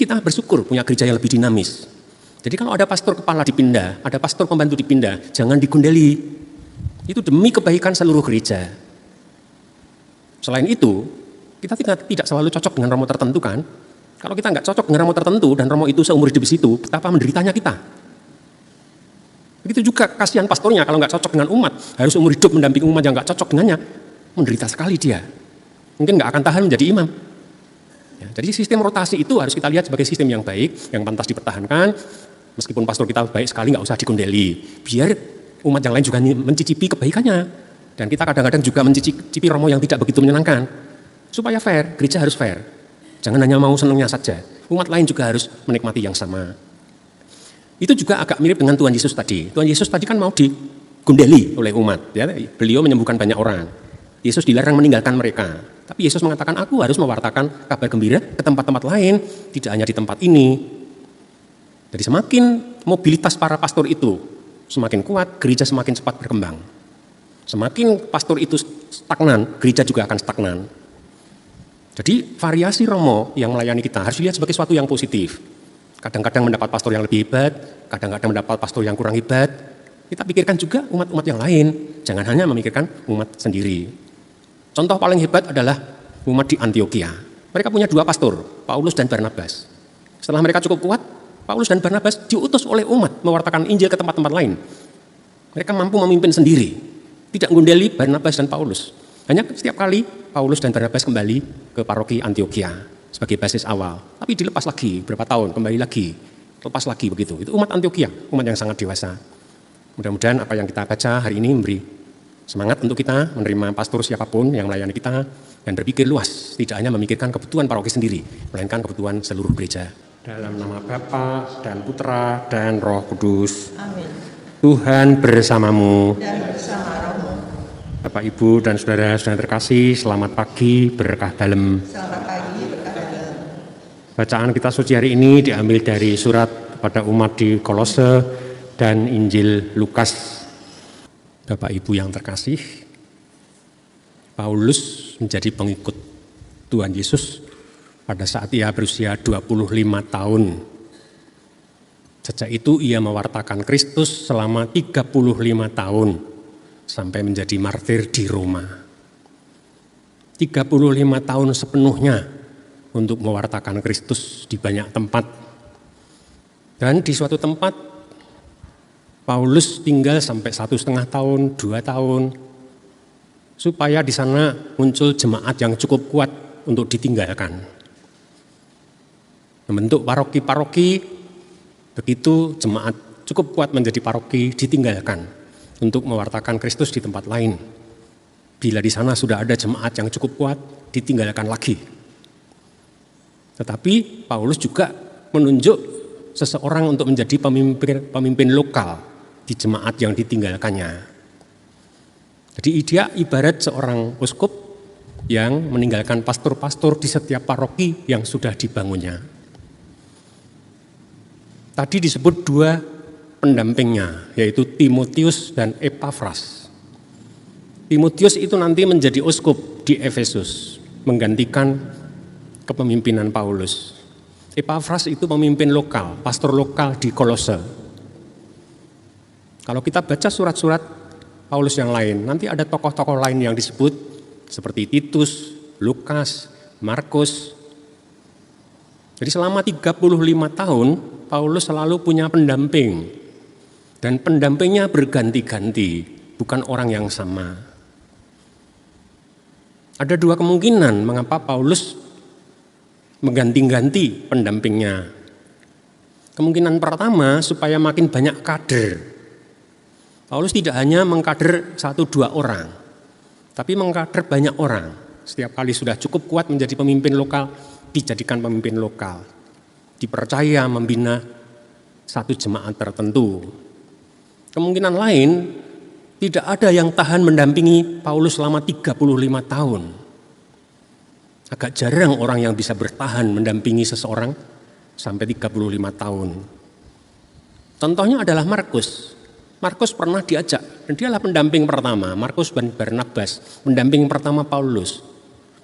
kita bersyukur punya gereja yang lebih dinamis. Jadi kalau ada pastor kepala dipindah, ada pastor pembantu dipindah, jangan digundeli. Itu demi kebaikan seluruh gereja. Selain itu, kita tidak selalu cocok dengan romo tertentu kan. Kalau kita nggak cocok dengan romo tertentu dan romo itu seumur hidup di situ, betapa menderitanya kita. Begitu juga kasihan pastornya kalau nggak cocok dengan umat, harus umur hidup mendampingi umat yang nggak cocok dengannya, menderita sekali dia. Mungkin nggak akan tahan menjadi imam. Ya, jadi sistem rotasi itu harus kita lihat sebagai sistem yang baik, yang pantas dipertahankan. Meskipun pastor kita baik sekali, nggak usah digundeli. Biar umat yang lain juga mencicipi kebaikannya. Dan kita kadang-kadang juga mencicipi romo yang tidak begitu menyenangkan. Supaya fair, gereja harus fair. Jangan hanya mau senangnya saja. Umat lain juga harus menikmati yang sama. Itu juga agak mirip dengan Tuhan Yesus tadi. Tuhan Yesus tadi kan mau digundeli oleh umat. Ya. Beliau menyembuhkan banyak orang. Yesus dilarang meninggalkan mereka. Tapi Yesus mengatakan, aku harus mewartakan kabar gembira ke tempat-tempat lain. Tidak hanya di tempat ini. Jadi semakin mobilitas para pastor itu semakin kuat, gereja semakin cepat berkembang. Semakin pastor itu stagnan, gereja juga akan stagnan. Jadi variasi romo yang melayani kita harus dilihat sebagai sesuatu yang positif. Kadang-kadang mendapat pastor yang lebih hebat, kadang-kadang mendapat pastor yang kurang hebat. Kita pikirkan juga umat-umat yang lain, jangan hanya memikirkan umat sendiri. Contoh paling hebat adalah umat di Antioquia. Mereka punya 2 pastor, Paulus dan Barnabas. Setelah mereka cukup kuat, Paulus dan Barnabas diutus oleh umat mewartakan Injil ke tempat-tempat lain. Mereka mampu memimpin sendiri, tidak ngundeli Barnabas dan Paulus. Hanya setiap kali Paulus dan Barnabas kembali ke paroki Antioquia sebagai basis awal. Tapi dilepas lagi, berapa tahun, kembali lagi, lepas lagi begitu. Itu umat Antioquia, umat yang sangat dewasa. Mudah-mudahan apa yang kita baca hari ini memberi semangat untuk kita menerima pastor siapapun yang melayani kita dan berpikir luas, tidak hanya memikirkan kebutuhan paroki sendiri, melainkan kebutuhan seluruh gereja. Dalam nama Bapa dan Putra dan Roh Kudus. Amin. Tuhan bersamamu. Dan bersama rohmu. Bapak, Ibu, dan saudara-saudara terkasih, selamat pagi, berkah dalem. Selamat pagi, berkah dalem. Bacaan kita suci hari ini diambil dari surat kepada umat di Kolose dan Injil Lukas. Bapak, Ibu yang terkasih, Paulus menjadi pengikut Tuhan Yesus pada saat ia berusia 25 tahun. Sejak itu ia mewartakan Kristus selama 35 tahun sampai menjadi martir di Roma. 35 tahun sepenuhnya untuk mewartakan Kristus di banyak tempat. Dan di suatu tempat Paulus tinggal sampai 1,5 tahun, 2 tahun, supaya di sana muncul jemaat yang cukup kuat untuk ditinggalkan. Membentuk paroki-paroki, begitu jemaat cukup kuat menjadi paroki ditinggalkan untuk mewartakan Kristus di tempat lain. Bila di sana sudah ada jemaat yang cukup kuat, ditinggalkan lagi. Tetapi Paulus juga menunjuk seseorang untuk menjadi pemimpin lokal di jemaat yang ditinggalkannya. Jadi dia ibarat seorang uskup yang meninggalkan pastor-pastor di setiap paroki yang sudah dibangunnya. Tadi disebut 2 pendampingnya, yaitu Timotius dan Epafras. Timotius itu nanti menjadi uskup di Efesus, menggantikan kepemimpinan Paulus. Epafras itu pemimpin lokal, pastor lokal di Kolose. Kalau kita baca surat-surat Paulus yang lain, nanti ada tokoh-tokoh lain yang disebut seperti Titus, Lukas, Markus. Jadi selama 35 tahun, Paulus selalu punya pendamping. Dan pendampingnya berganti-ganti, bukan orang yang sama. Ada 2 kemungkinan mengapa Paulus mengganti-ganti pendampingnya. Kemungkinan pertama, supaya makin banyak kader. Paulus tidak hanya mengkader 1-2 orang, tapi mengkader banyak orang. Setiap kali sudah cukup kuat menjadi pemimpin lokal, dijadikan pemimpin lokal. Dipercaya membina satu jemaat tertentu. Kemungkinan lain, tidak ada yang tahan mendampingi Paulus selama 35 tahun. Agak jarang orang yang bisa bertahan mendampingi seseorang sampai 35 tahun. Contohnya adalah Markus. Markus pernah diajak, dan dialah pendamping pertama. Markus dan Barnabas, pendamping pertama Paulus.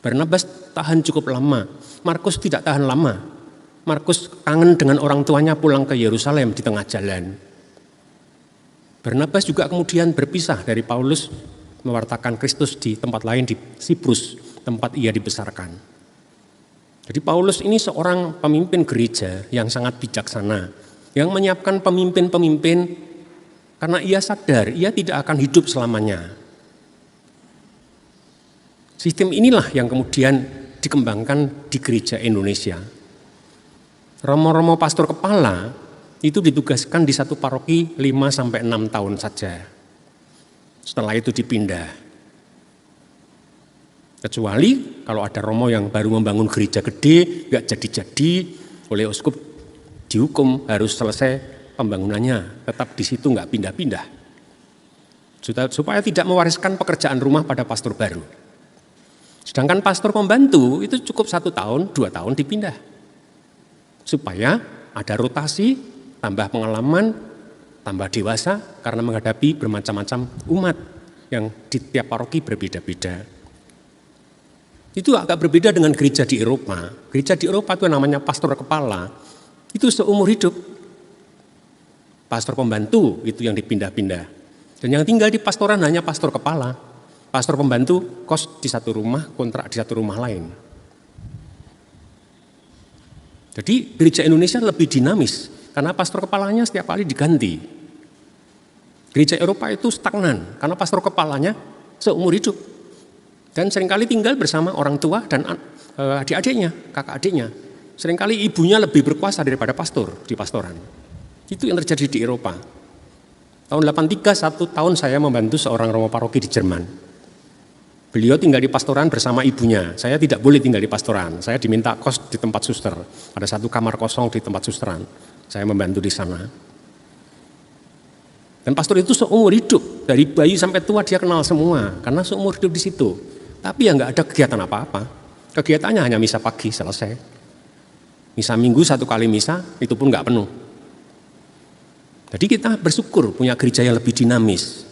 Barnabas tahan cukup lama, Markus tidak tahan lama. Markus kangen dengan orang tuanya pulang ke Yerusalem di tengah jalan. Barnabas juga kemudian berpisah dari Paulus mewartakan Kristus di tempat lain di Siprus, tempat ia dibesarkan. Jadi Paulus ini seorang pemimpin gereja yang sangat bijaksana, yang menyiapkan pemimpin-pemimpin karena ia sadar ia tidak akan hidup selamanya. Sistem inilah yang kemudian dikembangkan di gereja Indonesia. Romo-romo pastor kepala itu ditugaskan di satu paroki 5-6 tahun saja. Setelah itu dipindah. Kecuali kalau ada romo yang baru membangun gereja gede, gak jadi-jadi, oleh uskup dihukum harus selesai pembangunannya, tetap di situ gak pindah-pindah. Supaya tidak mewariskan pekerjaan rumah pada pastor baru. Sedangkan pastor pembantu itu cukup 1 tahun, 2 tahun dipindah. Supaya ada rotasi, tambah pengalaman, tambah dewasa karena menghadapi bermacam-macam umat yang di tiap paroki berbeda-beda. Itu agak berbeda dengan gereja di Eropa. Gereja di Eropa itu namanya pastor kepala, itu seumur hidup. Pastor pembantu itu yang dipindah-pindah. Dan yang tinggal di pastoran hanya pastor kepala. Pastor pembantu kos di satu rumah, kontrak di satu rumah lain. Jadi gereja Indonesia lebih dinamis karena pastor kepalanya setiap kali diganti. Gereja Eropa itu stagnan karena pastor kepalanya seumur hidup. Dan seringkali tinggal bersama orang tua dan adik-adiknya, kakak adiknya. Seringkali ibunya lebih berkuasa daripada pastor di pastoran. Itu yang terjadi di Eropa. Tahun 83, 1 tahun saya membantu seorang romo paroki di Jerman. Beliau tinggal di pastoran bersama ibunya. Saya tidak boleh tinggal di pastoran. Saya diminta kos di tempat suster. Ada 1 kamar kosong di tempat susteran. Saya membantu di sana. Dan pastor itu seumur hidup. Dari bayi sampai tua dia kenal semua. Karena seumur hidup di situ. Tapi ya nggak ada kegiatan apa-apa. Kegiatannya hanya misa pagi selesai. Misa minggu 1 kali misa, itu pun nggak penuh. Jadi kita bersyukur punya gereja yang lebih dinamis.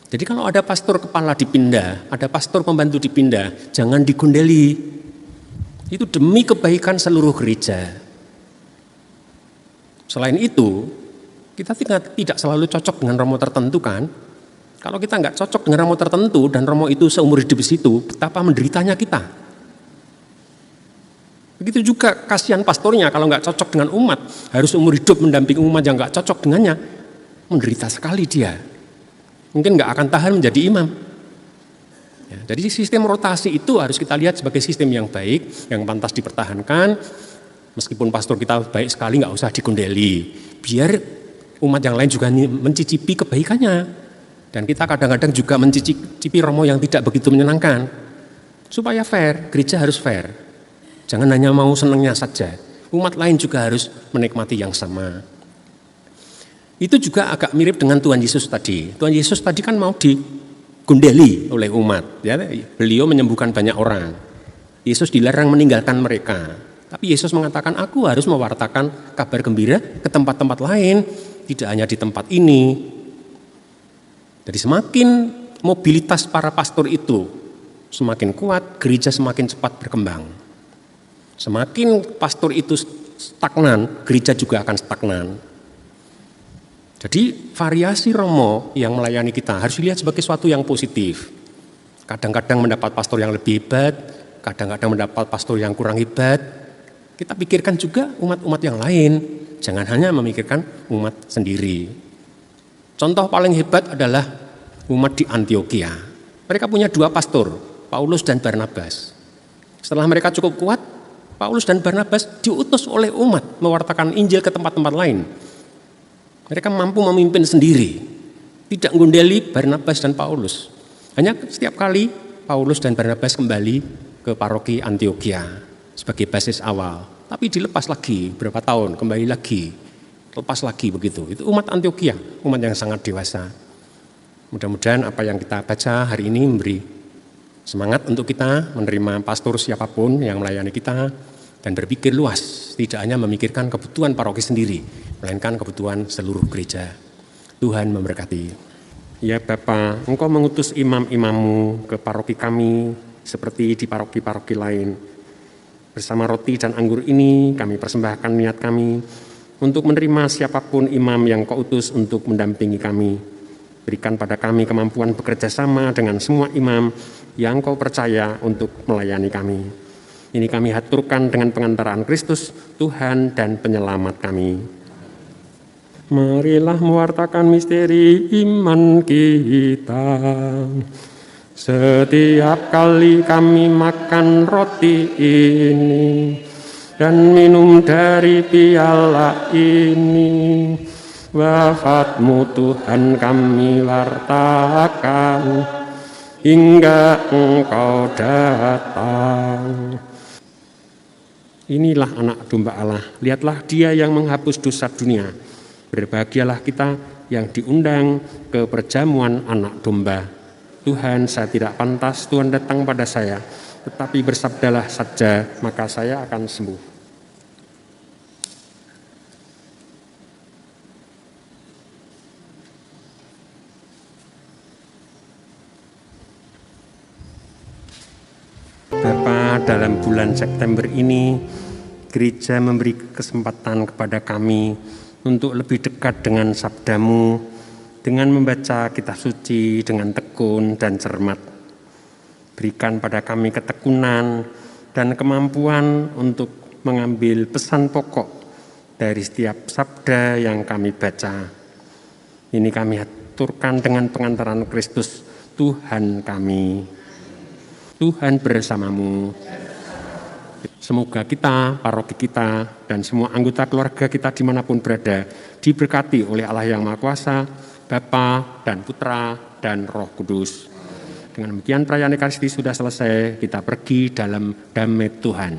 Jadi kalau ada pastor kepala dipindah, ada pastor pembantu dipindah, jangan digondeli. Itu demi kebaikan seluruh gereja. Selain itu, kita tidak selalu cocok dengan romo tertentu kan. Kalau kita nggak cocok dengan romo tertentu dan romo itu seumur hidup di situ, betapa menderitanya kita. Begitu juga kasihan pastornya kalau nggak cocok dengan umat, harus umur hidup mendampingi umat yang nggak cocok dengannya, menderita sekali dia. Mungkin nggak akan tahan menjadi imam. Ya, jadi sistem rotasi itu harus kita lihat sebagai sistem yang baik, yang pantas dipertahankan. Meskipun pastor kita baik sekali, nggak usah digondeli. Biar umat yang lain juga mencicipi kebaikannya. Dan kita kadang-kadang juga mencicipi romo yang tidak begitu menyenangkan. Supaya fair, gereja harus fair. Jangan hanya mau senangnya saja. Umat lain juga harus menikmati yang sama. Itu juga agak mirip dengan Tuhan Yesus tadi. Tuhan Yesus tadi kan mau digondeli oleh umat. Ya, beliau menyembuhkan banyak orang. Yesus dilarang meninggalkan mereka. Tapi Yesus mengatakan, aku harus mewartakan kabar gembira ke tempat-tempat lain. Tidak hanya di tempat ini. Jadi semakin mobilitas para pastor itu semakin kuat, gereja semakin cepat berkembang. Semakin pastor itu stagnan, gereja juga akan stagnan. Jadi variasi romo yang melayani kita harus dilihat sebagai sesuatu yang positif. Kadang-kadang mendapat pastor yang lebih hebat, kadang-kadang mendapat pastor yang kurang hebat. Kita pikirkan juga umat-umat yang lain, jangan hanya memikirkan umat sendiri. Contoh paling hebat adalah umat di Antioquia. Mereka punya 2 pastor, Paulus dan Barnabas. Setelah mereka cukup kuat, Paulus dan Barnabas diutus oleh umat mewartakan Injil ke tempat-tempat lain. Mereka mampu memimpin sendiri, tidak ngundeli Barnabas dan Paulus. Hanya setiap kali Paulus dan Barnabas kembali ke paroki Antioquia sebagai basis awal. Tapi dilepas lagi, berapa tahun, kembali lagi. Lepas lagi begitu. Itu umat Antioquia, umat yang sangat dewasa. Mudah-mudahan apa yang kita baca hari ini memberi semangat untuk kita menerima pastor siapapun yang melayani kita dan berpikir luas, tidak hanya memikirkan kebutuhan paroki sendiri, melainkan kebutuhan seluruh gereja. Tuhan memberkati. Ya Bapa, Engkau mengutus imam-imammu ke paroki kami seperti di paroki-paroki lain. Bersama roti dan anggur ini kami persembahkan niat kami untuk menerima siapapun imam yang Kau utus untuk mendampingi kami. Berikan pada kami kemampuan bekerja sama dengan semua imam yang Kau percaya untuk melayani kami. Ini kami haturkan dengan pengantaraan Kristus, Tuhan dan Penyelamat kami. Marilah mewartakan misteri iman kita. Setiap kali kami makan roti ini dan minum dari piala ini, wafat-Mu Tuhan kami wartakan hingga Engkau datang. Inilah anak domba Allah, lihatlah Dia yang menghapus dosa dunia. Berbahagialah kita yang diundang ke perjamuan anak domba. Tuhan, saya tidak pantas Tuhan datang pada saya, tetapi bersabdalah saja, maka saya akan sembuh. Bapa, dalam bulan September ini, gereja memberi kesempatan kepada kami untuk lebih dekat dengan sabda-Mu, dengan membaca kitab suci dengan tekun dan cermat. Berikan pada kami ketekunan dan kemampuan untuk mengambil pesan pokok dari setiap sabda yang kami baca. Ini kami aturkan dengan pengantaran Kristus, Tuhan kami. Tuhan bersamamu. Semoga kita, paroki kita, dan semua anggota keluarga kita dimanapun berada, diberkati oleh Allah yang Maha Kuasa, Bapa dan Putra dan Roh Kudus. Dengan demikian perayaan Ekaristi sudah selesai, kita pergi dalam damai Tuhan.